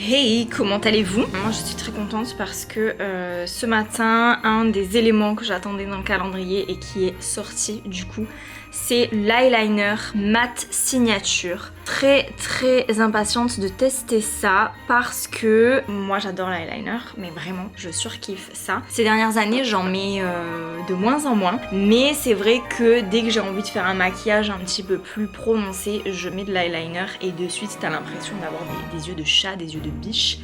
Hey, comment allez-vous? Moi je suis très contente parce que ce matin, un des éléments que j'attendais dans le calendrier et qui est sorti du coup, c'est l'eyeliner matte signature. Très impatiente de tester ça parce que moi j'adore l'eyeliner, mais vraiment je surkiffe ça. Ces dernières années j'en mets de moins en moins, mais c'est vrai que dès que j'ai envie de faire un maquillage un petit peu plus prononcé, je mets de l'eyeliner et de suite t'as l'impression d'avoir des yeux de chat, des yeux de biche.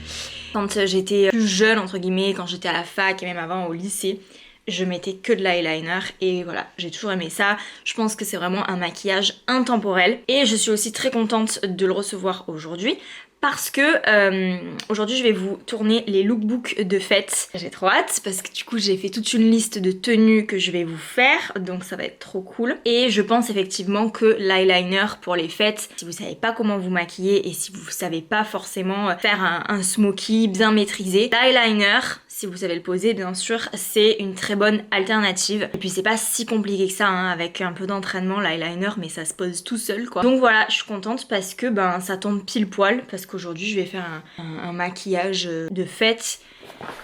Quand j'étais plus jeune entre guillemets, quand j'étais à la fac et même avant au lycée, je mettais que de l'eyeliner et voilà, j'ai toujours aimé ça. Je pense que c'est vraiment un maquillage intemporel et je suis aussi très contente de le recevoir aujourd'hui parce que aujourd'hui je vais vous tourner les lookbooks de fête. J'ai trop hâte parce que du coup j'ai fait toute une liste de tenues que je vais vous faire, donc ça va être trop cool. Et je pense effectivement que l'eyeliner pour les fêtes, si vous savez pas comment vous maquiller et si vous savez pas forcément faire un smoky bien maîtrisé, l'eyeliner, si vous savez le poser bien sûr, c'est une très bonne alternative. Et puis c'est pas si compliqué que ça, hein, avec un peu d'entraînement l'eyeliner, mais ça se pose tout seul quoi. Donc voilà, je suis contente parce que ben ça tombe pile poil, parce qu'aujourd'hui je vais faire un maquillage de fête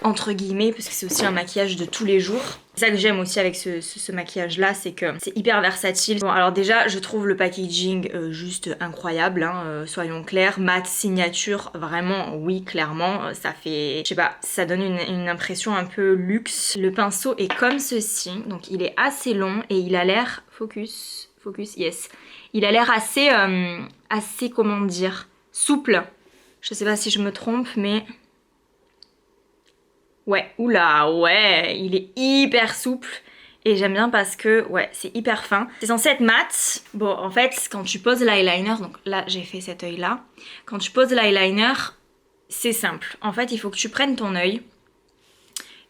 entre guillemets, parce que c'est aussi un maquillage de tous les jours. C'est ça que j'aime aussi avec ce maquillage là, c'est que c'est hyper versatile. Bon alors déjà je trouve le packaging juste incroyable, hein, soyons clairs, matte signature, vraiment oui clairement, ça fait, je sais pas, ça donne une impression un peu luxe. Le pinceau est comme ceci, donc il est assez long et il a l'air, focus, yes, il a l'air assez, assez comment dire, souple. Je sais pas si je me trompe mais... Ouais, oula, ouais, il est hyper souple et j'aime bien parce que, ouais, c'est hyper fin. C'est censé être mat. Bon, en fait, quand tu poses l'eyeliner, donc là, j'ai fait cet œil-là. Quand tu poses l'eyeliner, c'est simple. En fait, il faut que tu prennes ton œil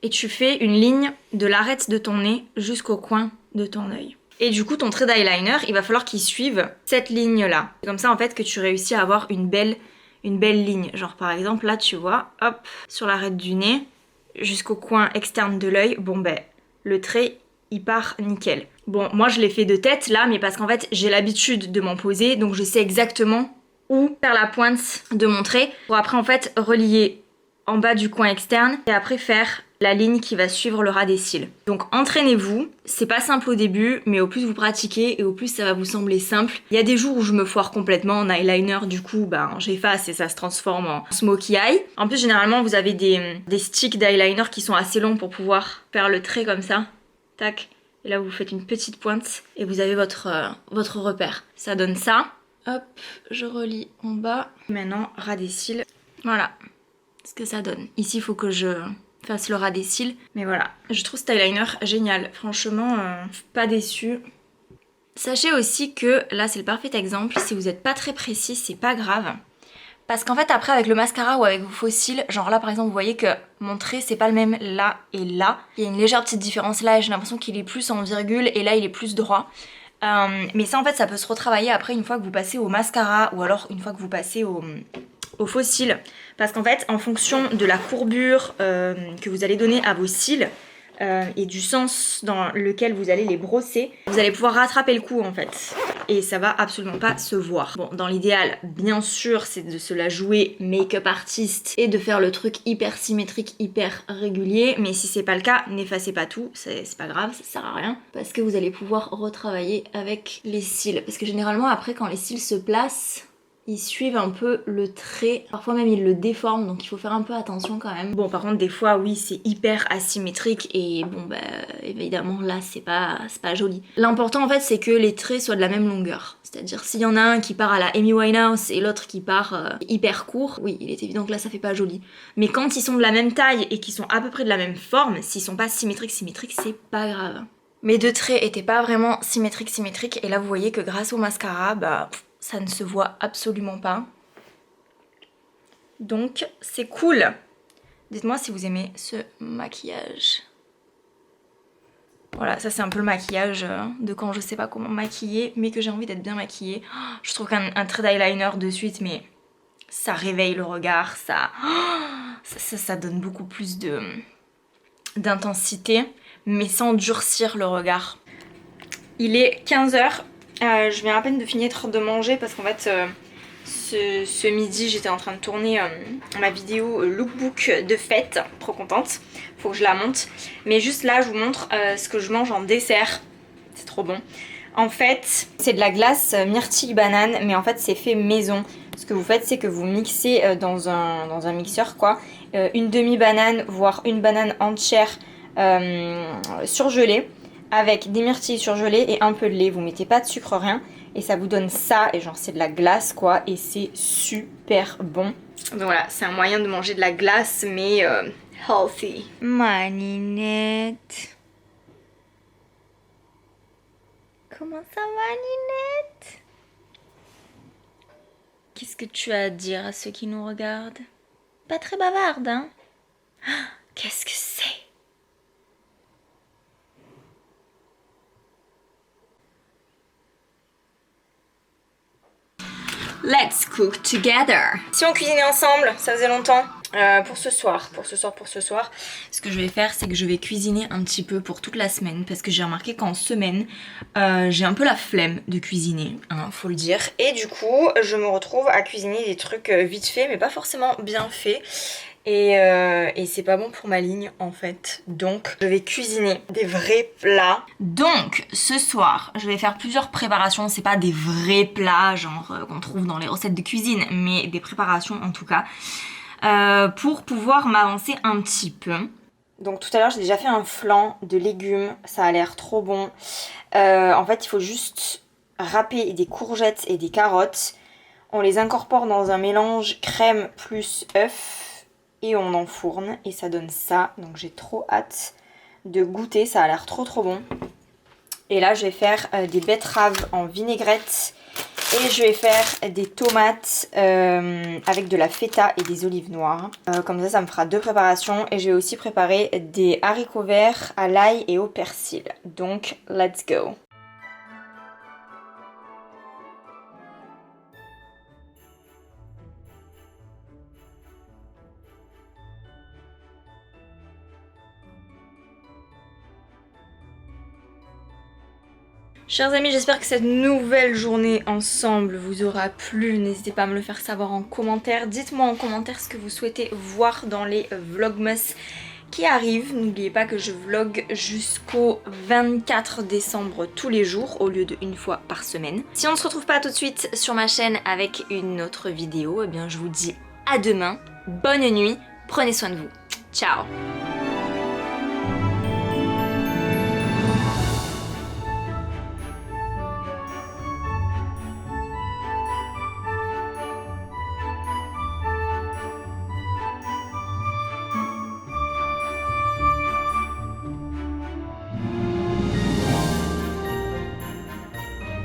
et tu fais une ligne de l'arête de ton nez jusqu'au coin de ton œil. Et du coup, ton trait d'eyeliner, il va falloir qu'il suive cette ligne-là. C'est comme ça, en fait, que tu réussis à avoir une belle ligne. Genre, par exemple, là, tu vois, hop, sur l'arête du nez, jusqu'au coin externe de l'œil, bon ben le trait il part nickel. Bon moi je l'ai fait de tête là, mais parce qu'en fait j'ai l'habitude de m'en poser, donc je sais exactement où faire la pointe de mon trait pour après en fait relier en bas du coin externe et après faire la ligne qui va suivre le ras des cils. Donc entraînez-vous, c'est pas simple au début, mais au plus vous pratiquez et au plus ça va vous sembler simple. Il y a des jours où je me foire complètement en eyeliner, du coup ben j'efface et ça se transforme en smokey eye. En plus généralement vous avez des sticks d'eyeliner qui sont assez longs pour pouvoir faire le trait comme ça, tac. Et là vous faites une petite pointe et vous avez votre repère. Ça donne ça. Hop, je relie en bas. Maintenant ras des cils, voilà ce que ça donne. Ici il faut que je fasse le ras des cils, mais voilà, je trouve cet eyeliner génial, franchement pas déçue. Sachez aussi que là c'est le parfait exemple, si vous n'êtes pas très précis c'est pas grave, parce qu'en fait après avec le mascara ou avec vos faux cils, genre là par exemple vous voyez que mon trait c'est pas le même là et là, il y a une légère petite différence là et j'ai l'impression qu'il est plus en virgule et là il est plus droit. Mais ça en fait ça peut se retravailler après une fois que vous passez au mascara ou alors une fois que vous passez au faux cils, parce qu'en fait en fonction de la courbure que vous allez donner à vos cils et du sens dans lequel vous allez les brosser, vous allez pouvoir rattraper le coup en fait et ça va absolument pas se voir. Bon dans l'idéal bien sûr c'est de se la jouer make-up artiste et de faire le truc hyper symétrique, hyper régulier, mais si c'est pas le cas n'effacez pas tout, c'est pas grave, ça sert à rien parce que vous allez pouvoir retravailler avec les cils, parce que généralement après quand les cils se placent ils suivent un peu le trait, parfois même ils le déforment, donc il faut faire un peu attention quand même. Bon par contre des fois oui c'est hyper asymétrique et bon bah évidemment là c'est pas joli. L'important en fait c'est que les traits soient de la même longueur, c'est-à-dire s'il y en a un qui part à la Amy Winehouse et l'autre qui part hyper court, oui il est évident que là ça fait pas joli. Mais quand ils sont de la même taille et qu'ils sont à peu près de la même forme, s'ils sont pas symétriques c'est pas grave. Mes deux traits étaient pas vraiment symétriques et là vous voyez que grâce au mascara bah ça ne se voit absolument pas. Donc c'est cool. Dites-moi si vous aimez ce maquillage. Voilà, ça c'est un peu le maquillage de quand je sais pas comment maquiller, mais que j'ai envie d'être bien maquillée. Je trouve qu'un trait d'eyeliner de suite, mais ça réveille le regard, ça donne beaucoup plus d'intensité, mais sans durcir le regard. Il est 15 h. Je viens à peine de finir de manger parce qu'en fait ce midi j'étais en train de tourner ma vidéo lookbook de fête, trop contente, faut que je la monte. Mais juste là je vous montre ce que je mange en dessert, c'est trop bon. En fait c'est de la glace myrtille banane, mais en fait c'est fait maison. Ce que vous faites c'est que vous mixez dans un mixeur quoi, une demi-banane voire une banane entière surgelée, avec des myrtilles surgelées et un peu de lait, vous mettez pas de sucre rien. Et ça vous donne ça, et genre c'est de la glace quoi, et c'est super bon. Donc voilà, c'est un moyen de manger de la glace, mais healthy. Ma Ninette. Comment ça va Ninette? Qu'est-ce que tu as à dire à ceux qui nous regardent? Pas très bavarde, hein? Qu'est-ce que c'est? Let's cook together. Si on cuisinait ensemble, ça faisait longtemps. Pour ce soir, ce que je vais faire, c'est que je vais cuisiner un petit peu pour toute la semaine, parce que j'ai remarqué qu'en semaine, j'ai un peu la flemme de cuisiner, hein, faut le dire. Et du coup, je me retrouve à cuisiner des trucs vite fait, mais pas forcément bien faits. Et c'est pas bon pour ma ligne en fait. Donc je vais cuisiner des vrais plats. Donc ce soir je vais faire plusieurs préparations. C'est pas des vrais plats genre qu'on trouve dans les recettes de cuisine, mais des préparations en tout cas, pour pouvoir m'avancer un petit peu. Donc tout à l'heure j'ai déjà fait un flan de légumes. Ça a l'air trop bon. En fait il faut juste râper des courgettes et des carottes. On les incorpore dans un mélange crème plus œuf et on enfourne et ça donne ça. Donc j'ai trop hâte de goûter, ça a l'air trop bon. Et là je vais faire des betteraves en vinaigrette et je vais faire des tomates avec de la feta et des olives noires. Comme ça me fera 2 préparations, et je vais aussi préparer des haricots verts à l'ail et au persil. Donc let's go. Chers amis, j'espère que cette nouvelle journée ensemble vous aura plu. N'hésitez pas à me le faire savoir en commentaire. Dites-moi en commentaire ce que vous souhaitez voir dans les vlogmas qui arrivent. N'oubliez pas que je vlog jusqu'au 24 décembre tous les jours au lieu de une fois par semaine. Si on ne se retrouve pas tout de suite sur ma chaîne avec une autre vidéo, eh bien je vous dis à demain, bonne nuit, prenez soin de vous. Ciao!